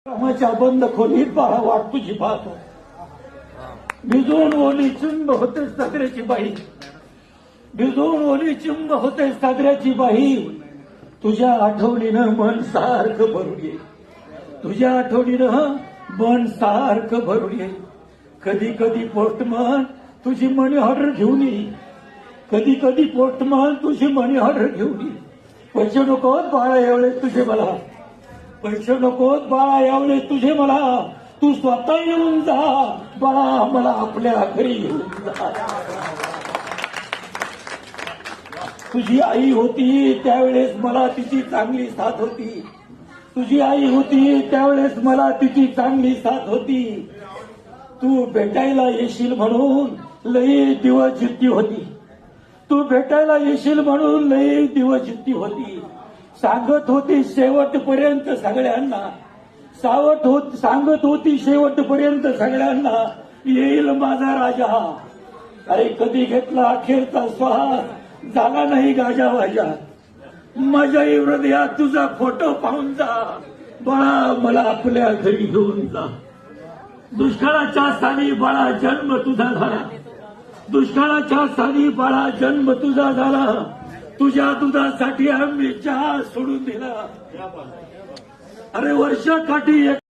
कामाच्या बंद खोलीत बाळा वाट तुझी पाहतो. भिजून ओली चिंब होते सागऱ्याची बाई, भिजून ओली चिंब होते सागऱ्याची बाई. तुझ्या आठवणीनं मन सारखं भरून येईल, तुझ्या आठवणीनं मन सारखं भरून येईल. कधी कधी पोस्टमन तुझी मनी ऑर्डर घेऊन येईल, कधी कधी पोस्टमन तुझी मनी ऑर्डर घेऊन येईल. पैसे नकोत बाळा एवढे तुझे मला, पैसे नकोत बाळा एवढे तुझे मला. तू स्वतः येऊन जा बाळा, मला आपल्या घरी येऊन जा. तुझी आई होती त्यावेळेस मला तिची चांगली साथ होती, तुझी आई होती त्यावेळेस मला तिची चांगली साथ होती. तू भेटायला येशील म्हणून लई दिवस जिद्दी होती, तू भेटायला येशील म्हणून लई दिवस जिद्दी होती. सांगत होती शेवटपर्यंत सगळ्यांना, सांगत होती शेवटपर्यंत सगळ्यांना, येईल माझा राजा. अरे कधी घेतला अखेरचा श्वास, झाला नाही गाजा वाजा. माझ्या हृदयात तुझा फोटो पाहून जा बाळा, मला आपल्या घरी घेऊन जा. दुष्काळाच्या साली बाळा जन्म तुझा झाला, दुष्काळाच्या साली बाळा जन्म तुझा झाला. तुझ्या दुधासाठी आम्ही चहा सोडून दिला. अरे वर्षाकाठी